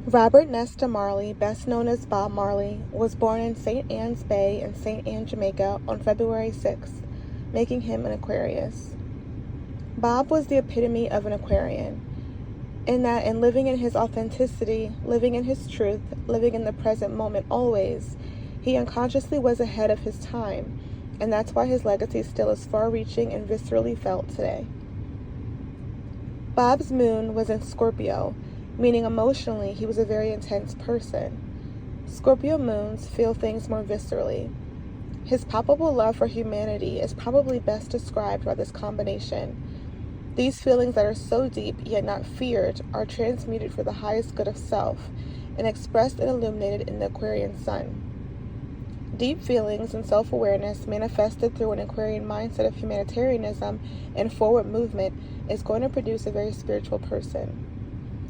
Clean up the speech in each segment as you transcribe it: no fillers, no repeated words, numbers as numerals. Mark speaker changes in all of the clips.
Speaker 1: Robert Nesta Marley, best known as Bob Marley, was born in St. Anne's Bay in St. Anne, Jamaica on February 6th, making him an Aquarius. Bob was the epitome of an Aquarian, in that in living in his authenticity, living in his truth, living in the present moment always, he unconsciously was ahead of his time, and that's why his legacy still is far-reaching and viscerally felt today. Bob's moon was in Scorpio, meaning emotionally he was a very intense person. Scorpio moons feel things more viscerally. His palpable love for humanity is probably best described by this combination. These feelings that are so deep yet not feared are transmuted for the highest good of self and expressed and illuminated in the Aquarian sun. Deep feelings and self-awareness manifested through an Aquarian mindset of humanitarianism and forward movement is going to produce a very spiritual person.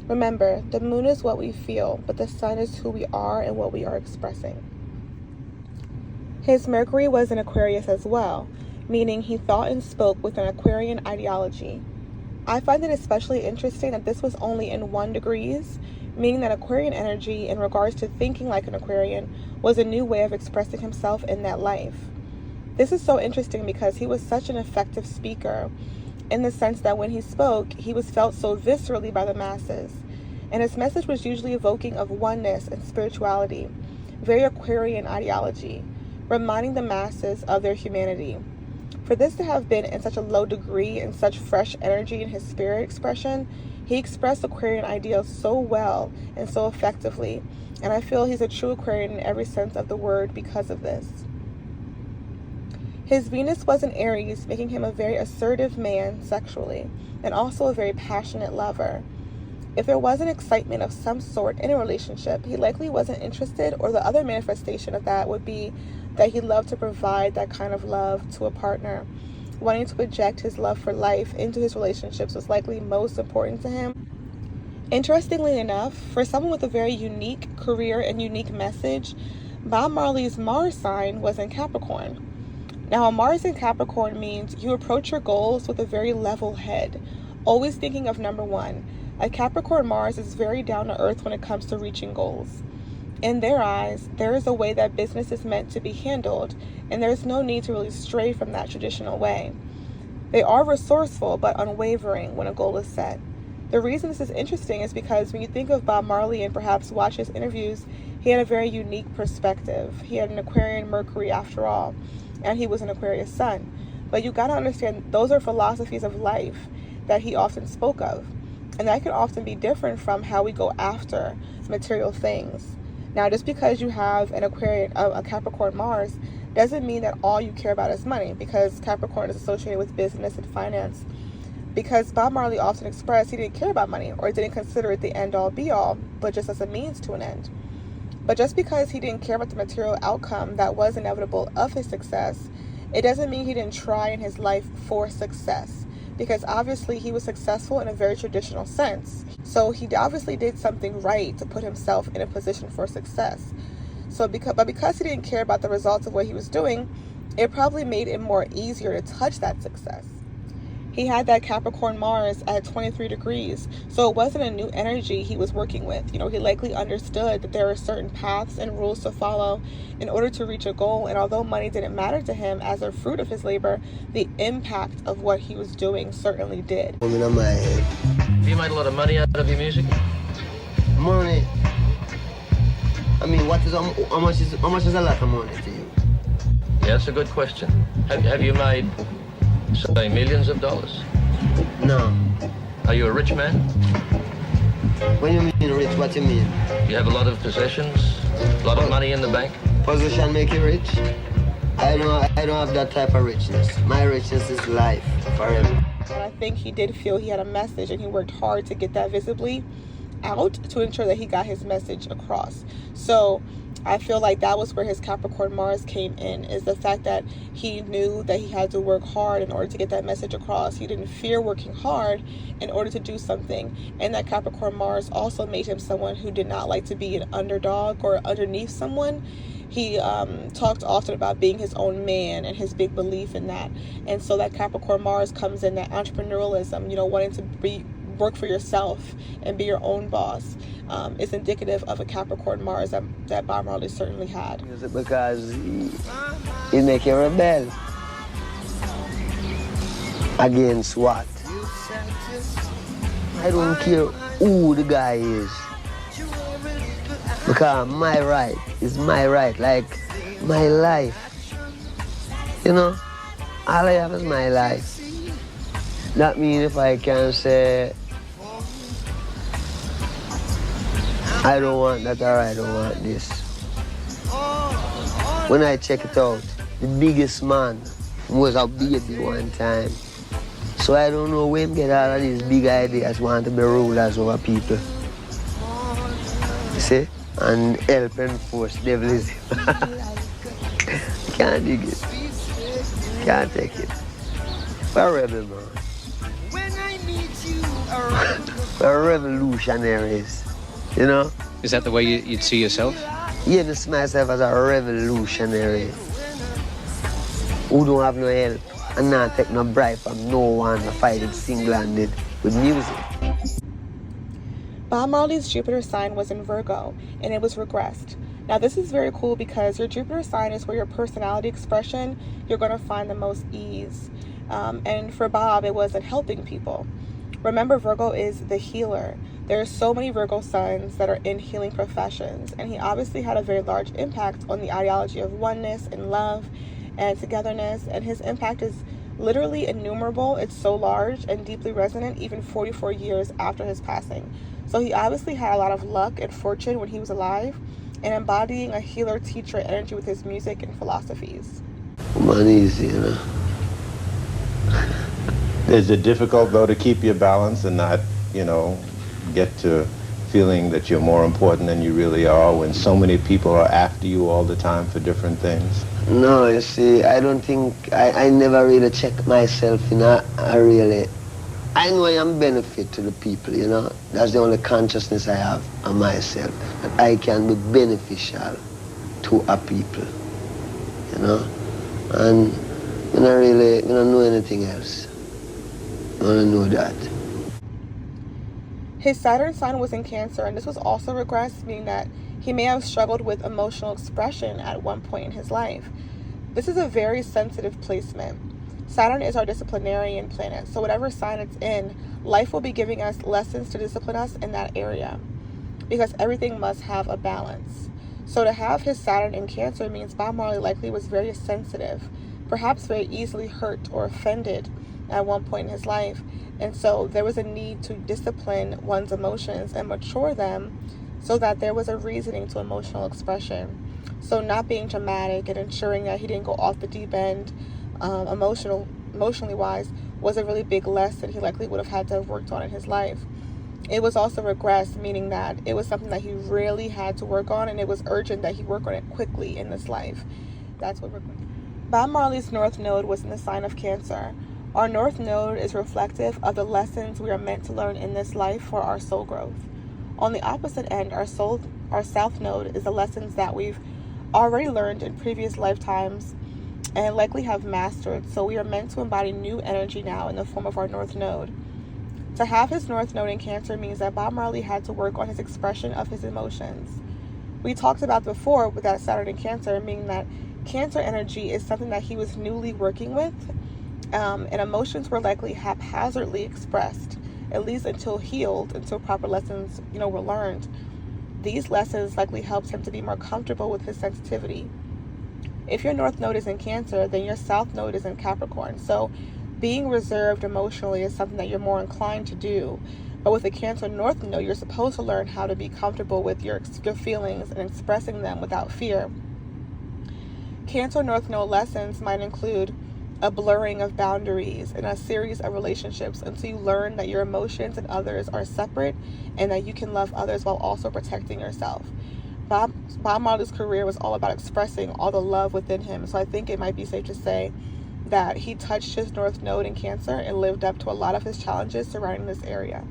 Speaker 1: Remember, the moon is what we feel, but the sun is who we are and what we are expressing. His Mercury was in Aquarius as well, meaning he thought and spoke with an Aquarian ideology. I find it especially interesting that this was only in 1 degree, meaning that Aquarian energy in regards to thinking like an Aquarian was a new way of expressing himself in that life. This is so interesting because he was such an effective speaker in the sense that when he spoke, he was felt so viscerally by the masses, and his message was usually evoking of oneness and spirituality, very Aquarian ideology, reminding the masses of their humanity. For this to have been in such a low degree and such fresh energy in his spirit expression, he expressed Aquarian ideals so well and so effectively, and I feel he's a true Aquarian in every sense of the word because of this. His Venus was in Aries, making him a very assertive man sexually, and also a very passionate lover. If there was an excitement of some sort in a relationship, he likely wasn't interested, or the other manifestation of that would be that he loved to provide that kind of love to a partner. Wanting to project his love for life into his relationships was likely most important to him. Interestingly enough, for someone with a very unique career and unique message, Bob Marley's Mars sign was in Capricorn. Now, a Mars in Capricorn means you approach your goals with a very level head, always thinking of number one. A Capricorn Mars is very down to earth when it comes to reaching goals. In their eyes, there is a way that business is meant to be handled, and there's no need to really stray from that traditional way. They are resourceful but unwavering when a goal is set. The reason this is interesting is because when you think of Bob Marley and perhaps watch his interviews, he had a very unique perspective. He had an Aquarian Mercury after all, and he was an Aquarius sun. But you gotta understand, those are philosophies of life that he often spoke of. And that can often be different from how we go after material things. Now, just because you have an Aquarian, a Capricorn Mars, doesn't mean that all you care about is money, because Capricorn is associated with business and finance. Because Bob Marley often expressed he didn't care about money, or didn't consider it the end-all be-all, but just as a means to an end. But just because he didn't care about the material outcome that was inevitable of his success, it doesn't mean he didn't try in his life for success. Because obviously he was successful in a very traditional sense. So he obviously did something right to put himself in a position for success. But because he didn't care about the results of what he was doing, it probably made it more easier to touch that success. He had that Capricorn Mars at 23 degrees, so it wasn't a new energy he was working with. He likely understood that there are certain paths and rules to follow in order to reach a goal, and although money didn't matter to him as a fruit of his labor, the impact of what he was doing certainly did.
Speaker 2: Have you made a lot of money out of your music?
Speaker 3: Money? I mean, how much is a lot of money to you?
Speaker 2: Yeah, that's a good question. Have you made, say, millions of dollars?
Speaker 3: No.
Speaker 2: Are you a rich man?
Speaker 3: When you mean rich, what you mean?
Speaker 2: You have a lot of possessions, a lot of money in the bank?
Speaker 3: Position make you rich? I don't have that type of richness. My richness is life, forever.
Speaker 1: And I think he did feel he had a message, and he worked hard to get that visibly out to ensure that he got his message across. So I feel like that was where his Capricorn Mars came in, is the fact that he knew that he had to work hard in order to get that message across. He didn't fear working hard in order to do something. And that Capricorn Mars also made him someone who did not like to be an underdog or underneath someone. He talked often about being his own man and his big belief in that. And so that Capricorn Mars comes in, that entrepreneurialism, wanting to work for yourself and be your own boss. is indicative of a Capricorn Mars that Bob Marley certainly had.
Speaker 3: Because he make you rebel. Against what? I don't care who the guy is. Because my right is my right, like my life. You know, all I have is my life. That means if I can say, I don't want that or I don't want this. When I check it out, the biggest man was a baby one time. So I don't know where him get all of these big ideas, want to be rulers over people. You see? And help and force devilism. Can't dig it. Can't take it. We're a rebel, man. We're revolutionaries, you know?
Speaker 4: Is that the way you'd see yourself?
Speaker 3: Yeah, I see myself as a revolutionary who don't have no help and not take no bribe from no one to fight it single-handed with music.
Speaker 1: Bob Marley's Jupiter sign was in Virgo, and it was regressed. Now, this is very cool because your Jupiter sign is where your personality expression, you're going to find the most ease. And for Bob, it was in helping people. Remember, Virgo is the healer. There are so many Virgo sons that are in healing professions, and he obviously had a very large impact on the ideology of oneness and love and togetherness, and his impact is literally innumerable. It's so large and deeply resonant even 44 years after his passing. So he obviously had a lot of luck and fortune when he was alive, and embodying a healer teacher energy with his music and philosophies.
Speaker 3: Man, easy, you know.
Speaker 5: Is it difficult, though, to keep your balance and not, you know, get to feeling that you're more important than you really are when so many people are after you all the time for different things?
Speaker 3: No, you see, I don't think, I never really check myself, you know, I know I am benefit to the people, you know. That's the only consciousness I have of myself, that I can be beneficial to a people, you know. And I don't know anything else. I don't know that.
Speaker 1: His Saturn sign was in Cancer, and this was also regressed, meaning that he may have struggled with emotional expression at one point in his life. This is a very sensitive placement. Saturn is our disciplinarian planet, so whatever sign it's in, life will be giving us lessons to discipline us in that area, because everything must have a balance. So to have his Saturn in Cancer means Bob Marley likely was very sensitive, perhaps very easily hurt or offended at one point in his life, and so there was a need to discipline one's emotions and mature them so that there was a reasoning to emotional expression. So not being dramatic and ensuring that he didn't go off the deep end emotionally wise was a really big lesson he likely would have had to have worked on in his life. It was also regressed, meaning that it was something that he really had to work on, and it was urgent that he work on it quickly in this life. That's what Bob Marley's North Node was in the sign of Cancer. Our North Node is reflective of the lessons we are meant to learn in this life for our soul growth. On the opposite end, our South Node is the lessons that we've already learned in previous lifetimes and likely have mastered, so we are meant to embody new energy now in the form of our North Node. To have his North Node in Cancer means that Bob Marley had to work on his expression of his emotions. We talked about before with that Saturn in Cancer, meaning that Cancer energy is something that he was newly working with, and emotions were likely haphazardly expressed, at least until healed, until proper lessons, were learned. These lessons likely helped him to be more comfortable with his sensitivity. If your North Node is in Cancer, then your South Node is in Capricorn. So being reserved emotionally is something that you're more inclined to do. But with a Cancer North Node, you're supposed to learn how to be comfortable with your feelings and expressing them without fear. Cancer North Node lessons might include a blurring of boundaries and a series of relationships until you learn that your emotions and others are separate and that you can love others while also protecting yourself. Bob Marley's career was all about expressing all the love within him, so I think it might be safe to say that he touched his North Node in Cancer and lived up to a lot of his challenges surrounding this area.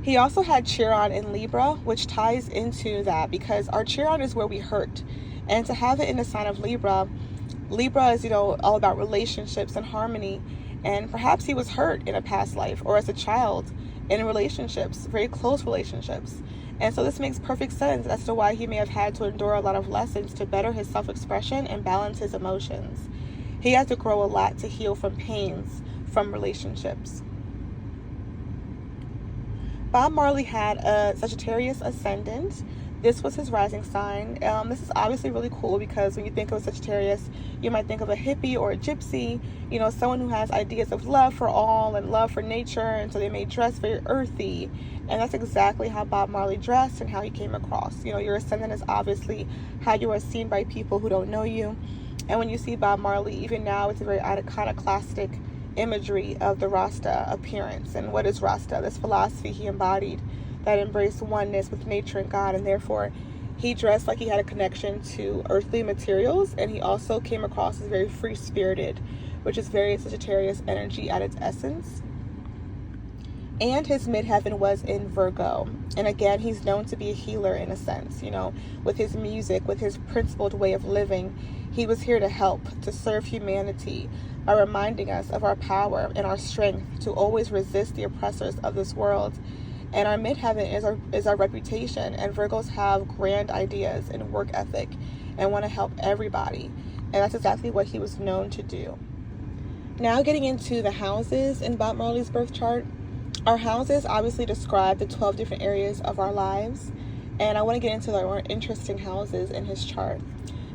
Speaker 1: He also had Chiron in Libra, which ties into that because our Chiron is where we hurt, and to have it in the sign of Libra is, all about relationships and harmony, and perhaps he was hurt in a past life or as a child, in relationships, very close relationships. And so this makes perfect sense as to why he may have had to endure a lot of lessons to better his self-expression and balance his emotions. He had to grow a lot to heal from pains from relationships. Bob Marley had a Sagittarius ascendant. This was his rising sign. This is obviously really cool because when you think of a Sagittarius, you might think of a hippie or a gypsy, someone who has ideas of love for all and love for nature, and so they may dress very earthy. And that's exactly how Bob Marley dressed and how he came across. Your ascendant is obviously how you are seen by people who don't know you. And when you see Bob Marley, even now, it's a very iconoclastic imagery of the Rasta appearance. And what is Rasta? This philosophy he embodied that embraced oneness with nature and God, and therefore he dressed like he had a connection to earthly materials, and he also came across as very free-spirited, which is very Sagittarius energy at its essence. And his midheaven was in Virgo. And again, he's known to be a healer in a sense, with his music, with his principled way of living. He was here to help, to serve humanity by reminding us of our power and our strength to always resist the oppressors of this world. And our midheaven is our reputation. And Virgos have grand ideas and work ethic and want to help everybody. And that's exactly what he was known to do. Now getting into the houses in Bob Marley's birth chart. Our houses obviously describe the 12 different areas of our lives. And I want to get into the more interesting houses in his chart.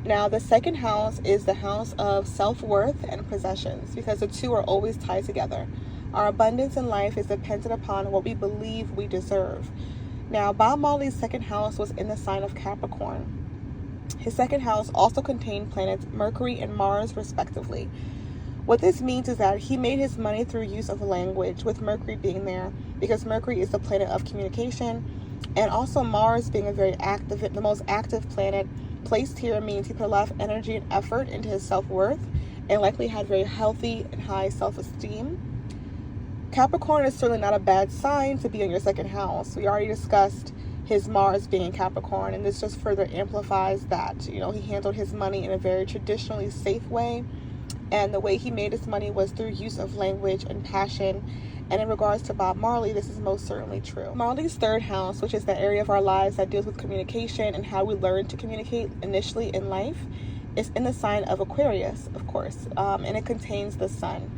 Speaker 1: Now, the second house is the house of self-worth and possessions, because the two are always tied together. Our abundance in life is dependent upon what we believe we deserve. Now, Bob Marley's second house was in the sign of Capricorn. His second house also contained planets Mercury and Mars, respectively. What this means is that he made his money through use of language, with Mercury being there, because Mercury is the planet of communication, and also Mars being the most active planet. Placed here means he put a lot of energy and effort into his self-worth, and likely had very healthy and high self-esteem. Capricorn is certainly not a bad sign to be in your second house. We already discussed his Mars being in Capricorn, and this just further amplifies that. He handled his money in a very traditionally safe way, and the way he made his money was through use of language and passion. And in regards to Bob Marley, this is most certainly true. Marley's third house, which is the area of our lives that deals with communication and how we learn to communicate initially in life, is in the sign of Aquarius, of course, and it contains the sun.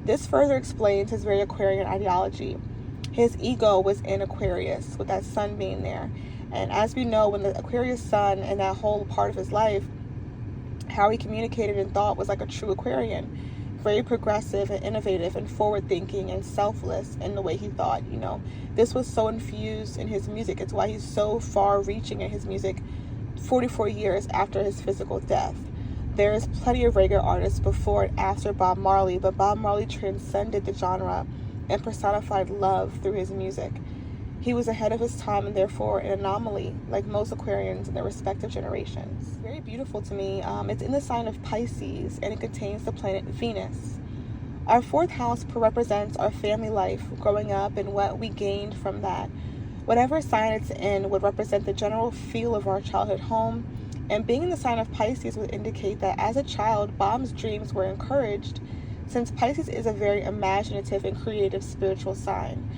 Speaker 1: This further explains his very Aquarian ideology. His ego was in Aquarius, with that sun being there. And as we know, when the Aquarius sun and that whole part of his life, how he communicated and thought was like a true Aquarian. Very progressive and innovative and forward-thinking and selfless in the way he thought. This was so infused in his music. It's why he's so far-reaching in his music 44 years after his physical death. There is plenty of reggae artists before and after Bob Marley, but Bob Marley transcended the genre and personified love through his music. He was ahead of his time and therefore an anomaly, like most Aquarians in their respective generations. Very beautiful to me. It's in the sign of Pisces, and it contains the planet Venus. Our fourth house represents our family life, growing up, and what we gained from that. Whatever sign it's in would represent the general feel of our childhood home, and being in the sign of Pisces would indicate that as a child, Bob's dreams were encouraged, since Pisces is a very imaginative and creative spiritual sign.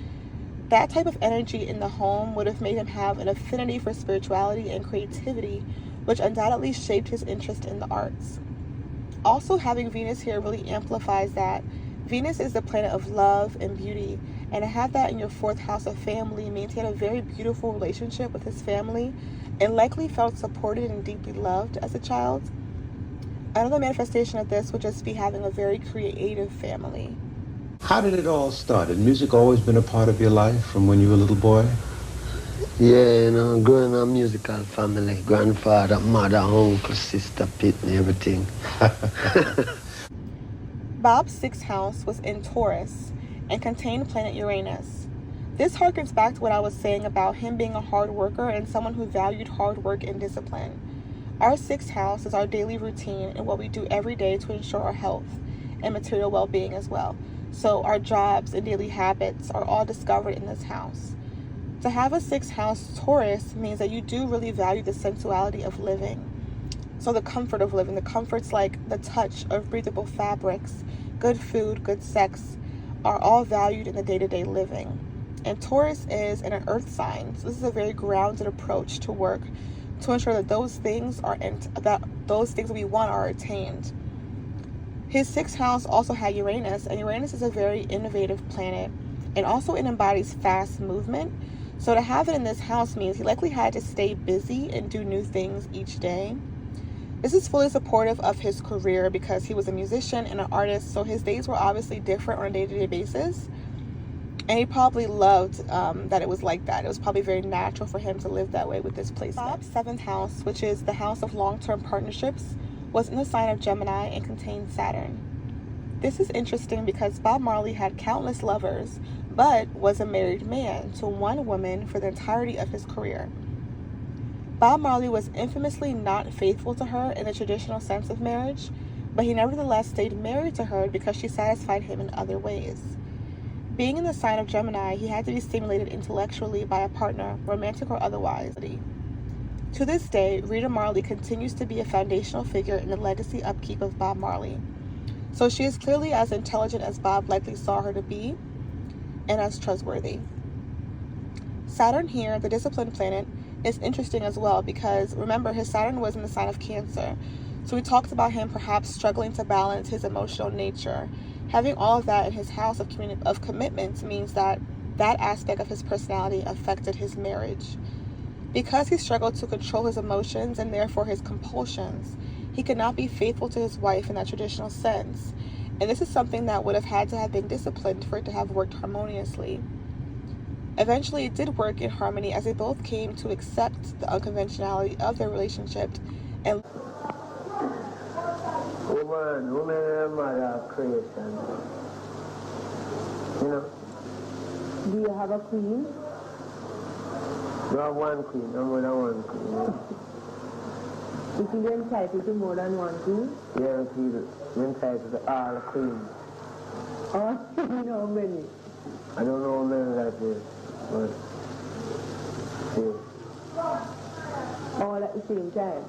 Speaker 1: That type of energy in the home would have made him have an affinity for spirituality and creativity, which undoubtedly shaped his interest in the arts. Also, having Venus here really amplifies that. Venus is the planet of love and beauty, and to have that in your fourth house of family means he had a very beautiful relationship with his family and likely felt supported and deeply loved as a child. Another manifestation of this would just be having a very creative family.
Speaker 5: How did it all start? Had music always been a part of your life from when you were a little boy?
Speaker 3: Yeah, growing up musical family, grandfather, mother, uncle, sister, Pitney, everything.
Speaker 1: Bob's sixth house was in Taurus and contained planet Uranus. This harkens back to what I was saying about him being a hard worker and someone who valued hard work and discipline. Our sixth house is our daily routine and what we do every day to ensure our health and material well-being as well. So our jobs and daily habits are all discovered in this house. To have a sixth house Taurus means that you do really value the sensuality of living. So the comfort of living, the comforts like the touch of breathable fabrics, good food, good sex, are all valued in the day-to-day living. And Taurus is an earth sign, so this is a very grounded approach to work to ensure that those things that we want are attained. His sixth house also had Uranus, and Uranus is a very innovative planet, and also it embodies fast movement. So to have it in this house means he likely had to stay busy and do new things each day. This is fully supportive of his career because he was a musician and an artist, so his days were obviously different on a day-to-day basis. And he probably loved that it was like that. It was probably very natural for him to live that way with this placement. Bob's seventh house, which is the house of long-term partnerships, was in the sign of Gemini and contained Saturn. This is interesting because Bob Marley had countless lovers, but was a married man to one woman for the entirety of his career. Bob Marley was infamously not faithful to her in the traditional sense of marriage, but he nevertheless stayed married to her because she satisfied him in other ways. Being in the sign of Gemini, he had to be stimulated intellectually by a partner, romantic or otherwise. To this day, Rita Marley continues to be a foundational figure in the legacy upkeep of Bob Marley. So she is clearly as intelligent as Bob likely saw her to be, and as trustworthy. Saturn here, the discipline planet, is interesting as well because, remember, his Saturn was in the sign of Cancer. So we talked about him perhaps struggling to balance his emotional nature. Having all of that in his house of commitment means that that aspect of his personality affected his marriage. Because he struggled to control his emotions and therefore his compulsions, he could not be faithful to his wife in that traditional sense. And this is something that would have had to have been disciplined for it to have worked harmoniously. Eventually, it did work in harmony as they both came to accept the unconventionality of their relationship and
Speaker 3: Woman and mother of creation. You know?
Speaker 6: Do you have a queen?
Speaker 3: You have one queen, no more than one queen.
Speaker 6: Is he entitled to more than one queen?
Speaker 3: Yeah, he's entitled to all the queens.
Speaker 6: Oh, you know many.
Speaker 3: I don't know how many that is, but still.
Speaker 6: All at the same time?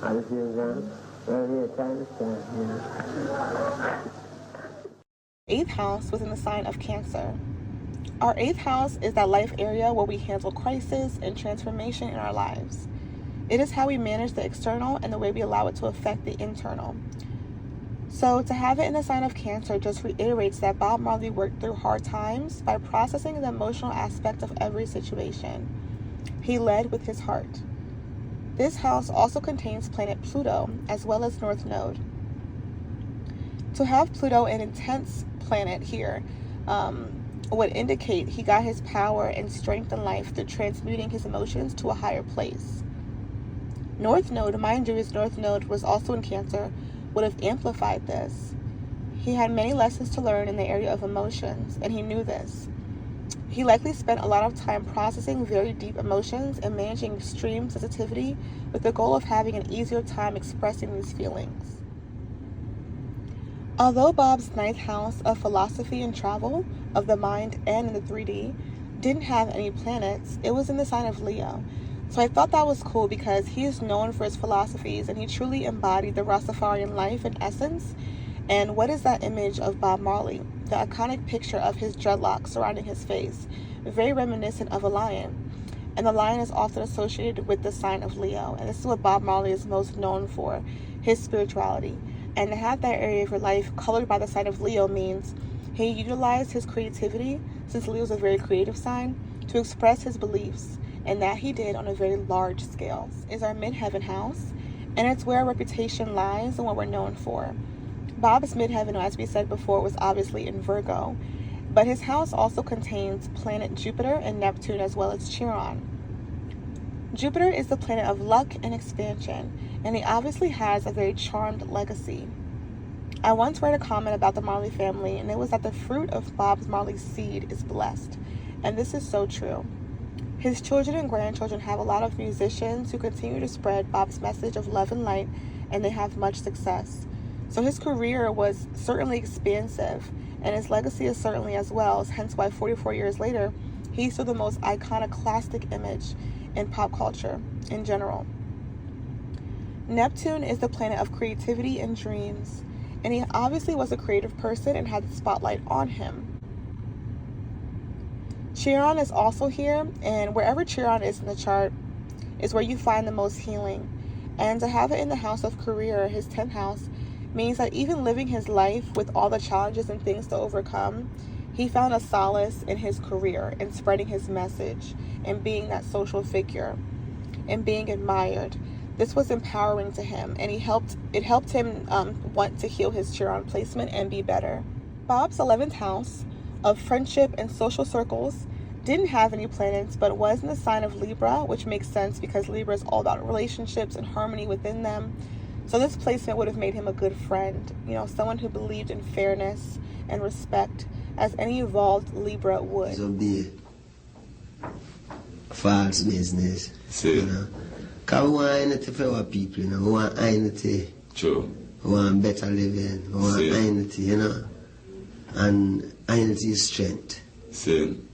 Speaker 3: At the same time? Well, yeah, time is time, yeah.
Speaker 1: eighth house was in the sign of Cancer. Our eighth house is that life area where we handle crisis and transformation in our lives. It is how we manage the external and the way we allow it to affect the internal. So to have it in the sign of Cancer just reiterates that Bob Marley worked through hard times by processing the emotional aspect of every situation. He led with his heart. This house also contains planet Pluto as well as North Node. To have Pluto, an intense planet here, would indicate he got his power and strength in life through transmuting his emotions to a higher place. North Node, mind you, his North Node was also in Cancer, would have amplified this. He had many lessons to learn in the area of emotions, and he knew this. He likely spent a lot of time processing very deep emotions and managing extreme sensitivity with the goal of having an easier time expressing these feelings. Although Bob's ninth house of philosophy and travel, of the mind and in the 3D, didn't have any planets, it was in the sign of Leo. So I thought that was cool because he is known for his philosophies and he truly embodied the Rastafarian life and essence. And what is that image of Bob Marley? The iconic picture of his dreadlocks surrounding his face, very reminiscent of a lion. And the lion is often associated with the sign of Leo. And this is what Bob Marley is most known for, his spirituality. And to have that area of your life colored by the sign of Leo means he utilized his creativity, since Leo is a very creative sign, to express his beliefs. And that he did on a very large scale. Is our midheaven house, and it's where our reputation lies and what we're known for. Bob's midheaven, as we said before, was obviously in Virgo, but his house also contains planet Jupiter and Neptune as well as Chiron. Jupiter is the planet of luck and expansion, and he obviously has a very charmed legacy. I once read a comment about the Marley family, and it was that the fruit of Bob Marley's seed is blessed, and this is so true. His children and grandchildren have a lot of musicians who continue to spread Bob's message of love and light, and they have much success. So his career was certainly expansive, and his legacy is certainly as well, hence why 44 years later, he's still the most iconoclastic image in pop culture in general. Neptune is the planet of creativity and dreams, and he obviously was a creative person and had the spotlight on him. Chiron is also here, and wherever Chiron is in the chart is where you find the most healing. And to have it in the house of career, his 10th house, means that even living his life with all the challenges and things to overcome, he found a solace in his career, in spreading his message, and being that social figure, and being admired. This was empowering to him, and it helped him want to heal his Chiron placement and be better. Bob's 11th house of friendship and social circles didn't have any planets, but was in the sign of Libra, which makes sense because Libra is all about relationships and harmony within them. So this placement would have made him a good friend, someone who believed in fairness and respect, as any evolved Libra would.
Speaker 3: So be false business, Because we want unity for our people, we want unity.
Speaker 7: True.
Speaker 3: We want better living, we want unity, and unity is strength.
Speaker 7: Same.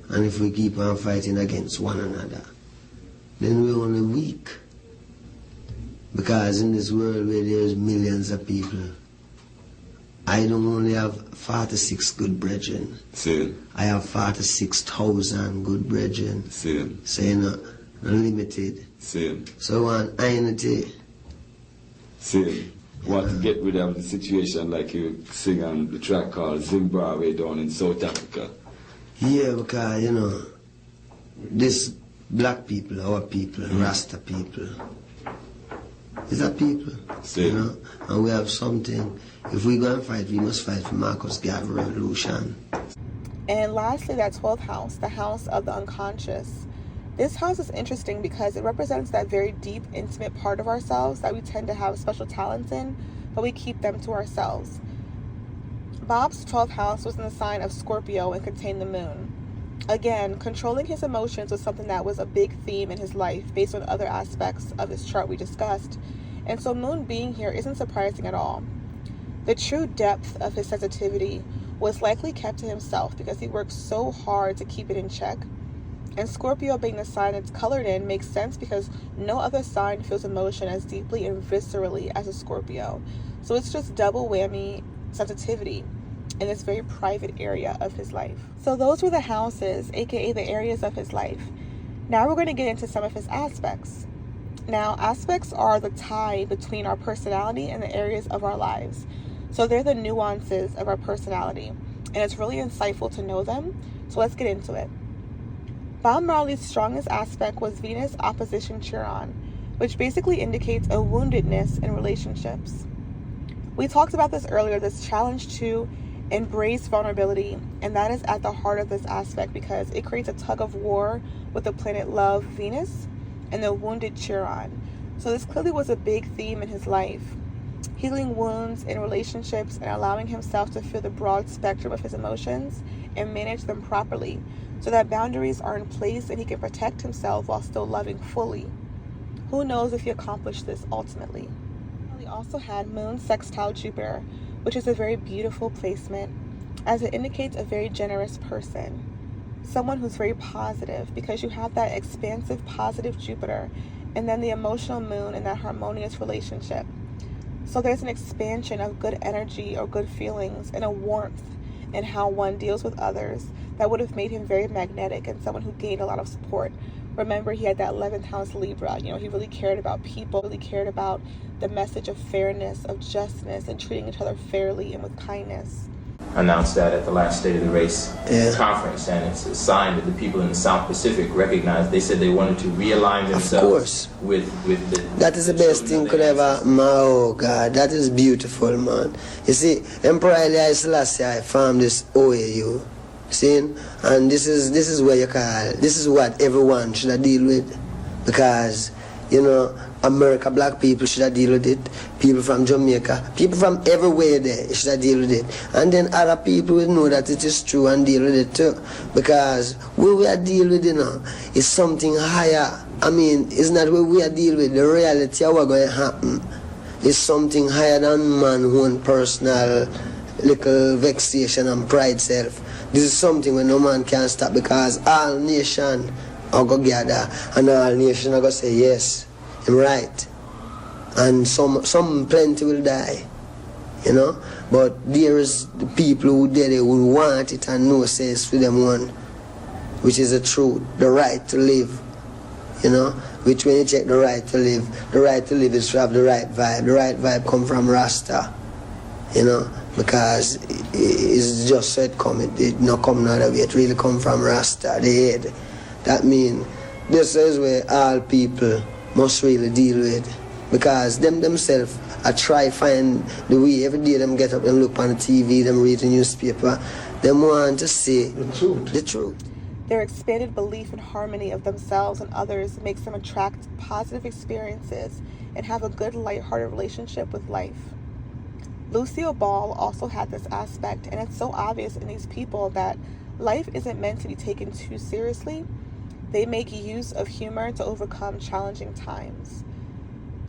Speaker 3: And if we keep on fighting against one another, then we're only weak. Because in this world where there's millions of people, I don't only have 46 good brethren.
Speaker 7: Same.
Speaker 3: I have 46,000 good brethren.
Speaker 7: Same.
Speaker 3: So unlimited.
Speaker 7: Same.
Speaker 3: So want unity.
Speaker 7: Same. Want to get rid of the situation like you sing on the track called Zimbabwe down in South Africa.
Speaker 3: Yeah, because, this black people, our people, Rasta people, is a people,
Speaker 7: Same.
Speaker 3: And we have something. If we go and fight, we must fight for Marcus Garvey revolution.
Speaker 1: And lastly, that 12th house, the house of the unconscious. This house is interesting because it represents that very deep, intimate part of ourselves that we tend to have special talents in, but we keep them to ourselves. Bob's 12th house was in the sign of Scorpio and contained the moon. Again, controlling his emotions was something that was a big theme in his life based on other aspects of his chart we discussed. And so moon being here isn't surprising at all. The true depth of his sensitivity was likely kept to himself because he worked so hard to keep it in check. And Scorpio being the sign it's colored in makes sense because no other sign feels emotion as deeply and viscerally as a Scorpio. So it's just double whammy sensitivity in this very private area of his life. So those were the houses, aka the areas of his life. Now we're going to get into some of his aspects. Now, aspects are the tie between our personality and the areas of our lives. So they're the nuances of our personality, and it's really insightful to know them. So let's get into it. Bob Marley's strongest aspect was Venus opposition Chiron, which basically indicates a woundedness in relationships. We talked about this earlier, this challenge to embrace vulnerability, and that is at the heart of this aspect because it creates a tug of war with the planet Love, Venus, and the wounded Chiron. So this clearly was a big theme in his life. Healing wounds in relationships and allowing himself to feel the broad spectrum of his emotions and manage them properly so that boundaries are in place and he can protect himself while still loving fully. Who knows if he accomplished this ultimately? He also had Moon sextile Jupiter, which is a very beautiful placement as it indicates a very generous person. Someone who's very positive because you have that expansive positive Jupiter and then the emotional moon in that harmonious relationship. So there's an expansion of good energy or good feelings and a warmth in how one deals with others that would have made him very magnetic and someone who gained a lot of support. Remember, he had that 11th house Libra. He really cared about people, really cared about the message of fairness, of justness, and treating each other fairly and with kindness.
Speaker 8: Announced that at the last State of the Race conference, and it's a sign that the people in the South Pacific recognized. They said they wanted to realign themselves with the...
Speaker 3: That is the best thing could ever... Oh, God, that is beautiful, man. You see, Emperor Haile Selassie formed this OAU, see? And this is where you call... This is what everyone should have deal with. Because, America, black people should have deal with it. People from Jamaica, people from everywhere there should have deal with it. And then other people will know that it is true and deal with it too. Because what we are deal with, is something higher. It's not what we are deal with. The reality of what's going to happen is something higher than man's own personal little vexation and pride self. This is something where no man can stop because all nation are going to gather and all nation are going to say yes. Right, and some plenty will die, But there is the people who did it who want it and know says for them one. which is the truth, the right to live, you know, which when you check the right to live is to have the right vibe come from Rasta, you know, because it's just so it come, it not come another way, it really come from Rasta, the head. That means this is where all people must really deal with, because themselves I try find the way. Every day them get up and look on the TV, them read the newspaper, them want to say the truth.
Speaker 1: Their expanded belief in harmony of themselves and others makes them attract positive experiences and have a good, lighthearted relationship with life. Lucille Ball also had this aspect, and it's so obvious in these people that life isn't meant to be taken too seriously. They make use of humor to overcome challenging times.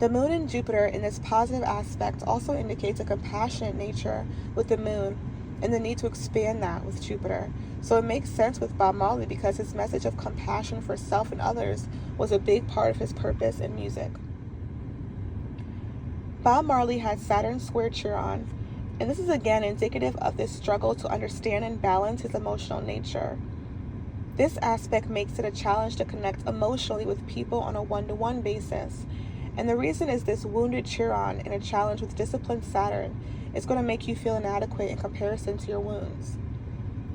Speaker 1: The moon in Jupiter in this positive aspect also indicates a compassionate nature with the moon and the need to expand that with Jupiter. So it makes sense with Bob Marley because his message of compassion for self and others was a big part of his purpose in music. Bob Marley had Saturn square Chiron, and this is again indicative of this struggle to understand and balance his emotional nature. This aspect makes it a challenge to connect emotionally with people on a one-to-one basis. And the reason is this wounded Chiron in a challenge with disciplined Saturn is going to make you feel inadequate in comparison to your wounds.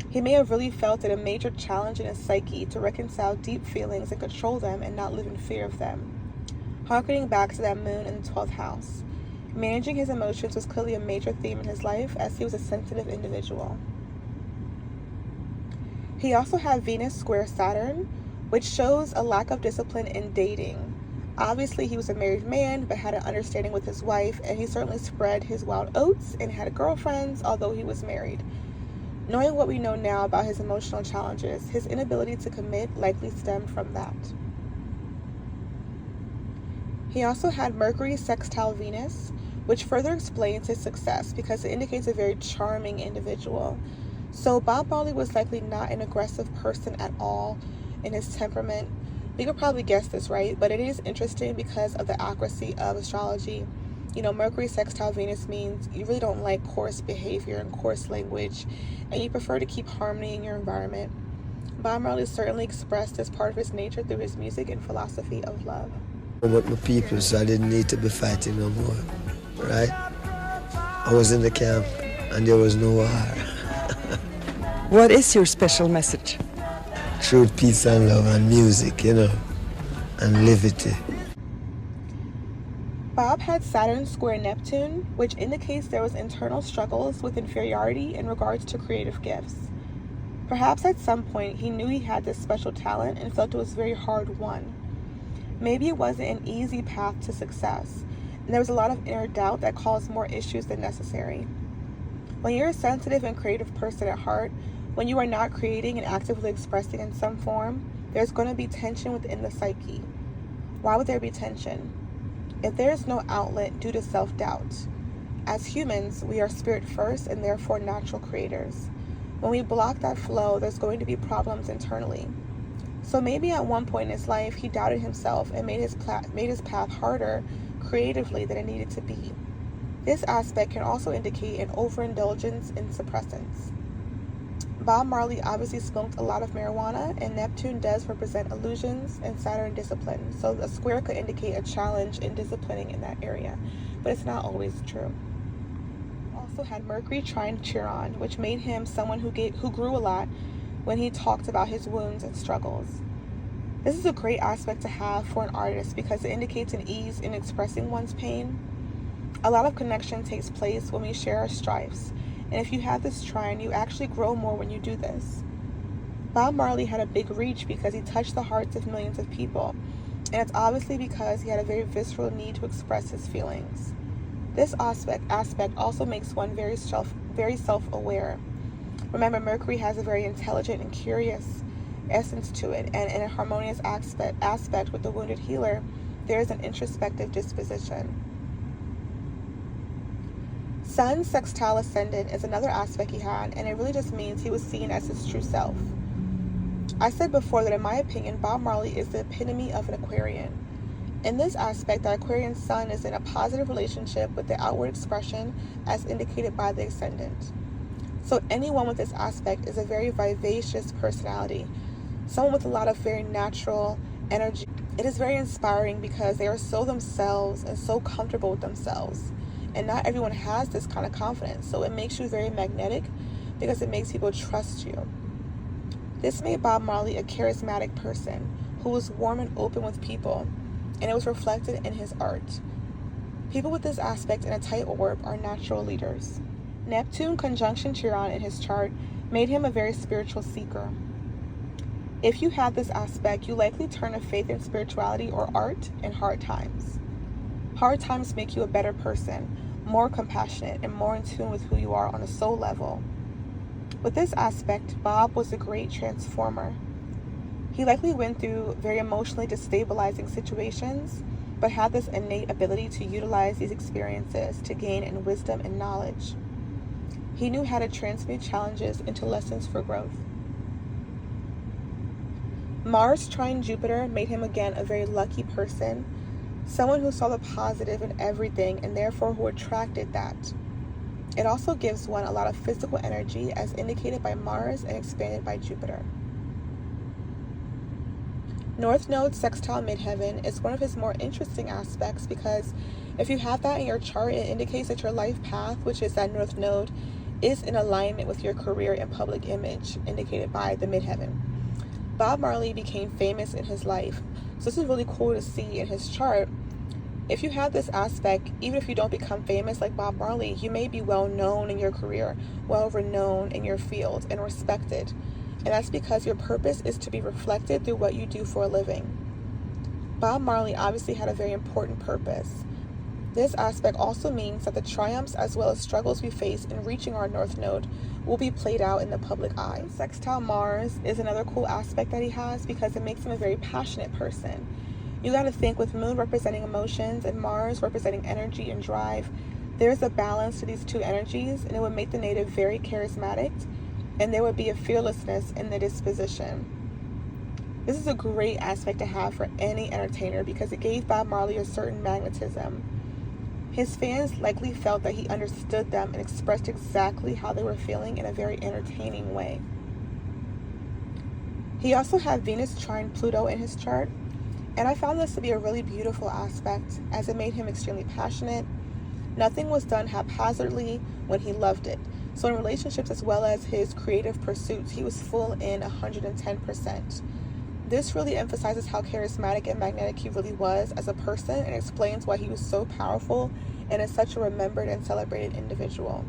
Speaker 1: He may have really felt it a major challenge in his psyche to reconcile deep feelings and control them and not live in fear of them. Harkening back to that moon in the 12th house, managing his emotions was clearly a major theme in his life as he was a sensitive individual. He also had Venus square Saturn, which shows a lack of discipline in dating. Obviously, he was a married man, but had an understanding with his wife, and he certainly spread his wild oats and had girlfriends, although he was married. Knowing what we know now about his emotional challenges, his inability to commit likely stemmed from that. He also had Mercury sextile Venus, which further explains his success because it indicates a very charming individual. So Bob Marley was likely not an aggressive person at all in his temperament. We could probably guess this, right? But it is interesting because of the accuracy of astrology. You know, Mercury sextile Venus means you really don't like coarse behavior and coarse language, and you prefer to keep harmony in your environment. Bob Marley certainly expressed this part of his nature through his music and philosophy of love.
Speaker 3: About my people, so I didn't need to be fighting no more, right? I was in the camp, and there was no war.
Speaker 9: What is your special message?
Speaker 3: Truth, peace, and love, and music, you know, and liberty.
Speaker 1: Bob had Saturn square Neptune, which indicates there was internal struggles with inferiority in regards to creative gifts. Perhaps at some point he knew he had this special talent and felt it was very hard won. Maybe it wasn't an easy path to success, and there was a lot of inner doubt that caused more issues than necessary. When you're a sensitive and creative person at heart, when you are not creating and actively expressing in some form, there's going to be tension within the psyche. Why would there be tension? If there is no outlet due to self-doubt. As humans, we are spirit first and therefore natural creators. When we block that flow, there's going to be problems internally. So maybe at one point in his life, he doubted himself and made his path harder creatively than it needed to be. This aspect can also indicate an overindulgence in suppressants. Bob Marley obviously smoked a lot of marijuana, and Neptune does represent illusions and Saturn discipline. So a square could indicate a challenge in disciplining in that area, but it's not always true. Also had Mercury trine Chiron, which made him someone who grew a lot when he talked about his wounds and struggles. This is a great aspect to have for an artist because it indicates an ease in expressing one's pain. A lot of connection takes place when we share our strifes. And if you have this trine, you actually grow more when you do this. Bob Marley had a big reach because he touched the hearts of millions of people. And it's obviously because he had a very visceral need to express his feelings. This aspect also makes one very self-aware. Remember, Mercury has a very intelligent and curious essence to it. And in a harmonious aspect with the wounded healer, there is an introspective disposition. Sun sextile ascendant is another aspect he had, and it really just means he was seen as his true self. I said before that in my opinion, Bob Marley is the epitome of an Aquarian. In this aspect, the Aquarian sun is in a positive relationship with the outward expression as indicated by the ascendant. So anyone with this aspect is a very vivacious personality. someone with a lot of very natural energy. It is very inspiring because they are so themselves and so comfortable with themselves. And not everyone has this kind of confidence. So it makes you very magnetic because it makes people trust you. This made Bob Marley a charismatic person who was warm and open with people, and it was reflected in his art. People with this aspect in a tight orb are natural leaders. Neptune conjunction Chiron in his chart made him a very spiritual seeker. If you have this aspect, you likely turn to faith in spirituality or art in hard times. Hard times make you a better person, more compassionate, and more in tune with who you are on a soul level. With this aspect, Bob was a great transformer. He likely went through very emotionally destabilizing situations, but had this innate ability to utilize these experiences to gain in wisdom and knowledge. He knew how to transmute challenges into lessons for growth. Mars trine Jupiter made him again a very lucky person, someone who saw the positive in everything and therefore who attracted that. It also gives one a lot of physical energy as indicated by Mars and expanded by Jupiter. North Node sextile midheaven is one of his more interesting aspects because if you have that in your chart, it indicates that your life path, which is that North Node, is in alignment with your career and public image, indicated by the midheaven. Bob Marley became famous in his life, so this is really cool to see in his chart. If you have this aspect, even if you don't become famous like Bob Marley, you may be well known in your career, well renowned in your field, and respected. And that's because your purpose is to be reflected through what you do for a living. Bob Marley obviously had a very important purpose. This aspect also means that the triumphs as well as struggles we face in reaching our North Node will be played out in the public eye. Sextile Mars is another cool aspect that he has because it makes him a very passionate person. You got to think, with Moon representing emotions and Mars representing energy and drive, there's a balance to these two energies, and it would make the native very charismatic, and there would be a fearlessness in the disposition. This is a great aspect to have for any entertainer because it gave Bob Marley a certain magnetism. His fans likely felt that he understood them and expressed exactly how they were feeling in a very entertaining way. He also had Venus trine Pluto in his chart, and I found this to be a really beautiful aspect as it made him extremely passionate. Nothing was done haphazardly when he loved it. So in relationships as well as his creative pursuits, he was full in 110%. This really emphasizes how charismatic and magnetic he really was as a person and explains why he was so powerful and is such a remembered and celebrated individual.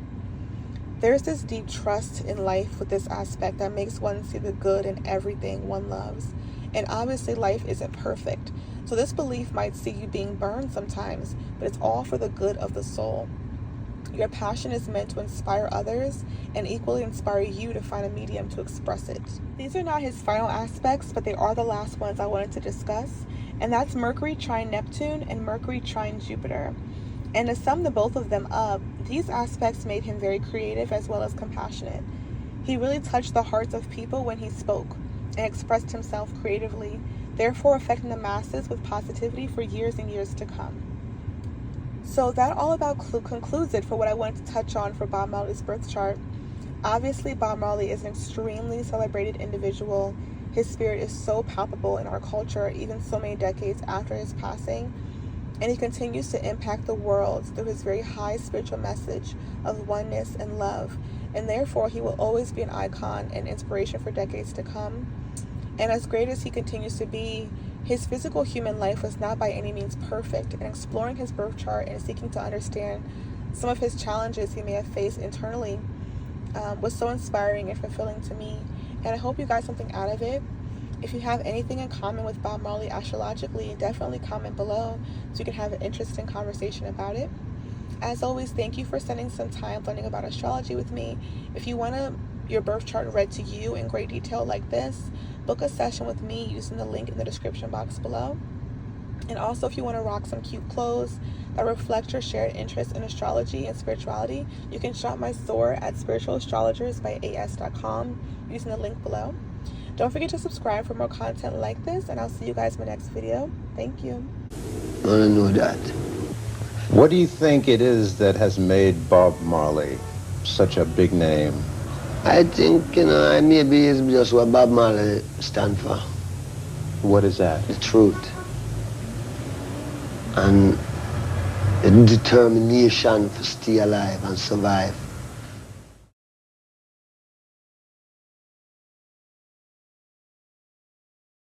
Speaker 1: There's this deep trust in life with this aspect that makes one see the good in everything one loves. And obviously life isn't perfect. So this belief might see you being burned sometimes, but it's all for the good of the soul. Your passion is meant to inspire others and equally inspire you to find a medium to express it. These are not his final aspects, but they are the last ones I wanted to discuss. And that's Mercury trine Neptune and Mercury trine Jupiter. And to sum the both of them up, these aspects made him very creative as well as compassionate. He really touched the hearts of people when he spoke and expressed himself creatively, therefore affecting the masses with positivity for years and years to come. So that all about concludes it for what I wanted to touch on for Bob Marley's birth chart. Obviously, Bob Marley is an extremely celebrated individual. His spirit is so palpable in our culture, even so many decades after his passing. And he continues to impact the world through his very high spiritual message of oneness and love. And therefore, he will always be an icon and inspiration for decades to come. And as great as he continues to be, his physical human life was not by any means perfect, and exploring his birth chart and seeking to understand some of his challenges he may have faced internally was so inspiring and fulfilling to me. And I hope you got something out of it. If you have anything in common with Bob Marley astrologically, definitely comment below so you can have an interesting conversation about it. As always, thank you for spending some time learning about astrology with me. If you want your birth chart read to you in great detail like this, book a session with me using the link in the description box below. And also, if you want to rock some cute clothes that reflect your shared interest in astrology and spirituality, you can shop my store at spiritualastrologersbyas.com using the link below. Don't forget to subscribe for more content like this, and I'll see you guys in my next video. Thank you.
Speaker 3: I want to know that.
Speaker 5: What do you think it is that has made Bob Marley such a big name
Speaker 3: I think, you know, maybe it's just what Bob Marley stand for.
Speaker 5: What is that?
Speaker 3: The truth. And the determination to stay alive and survive.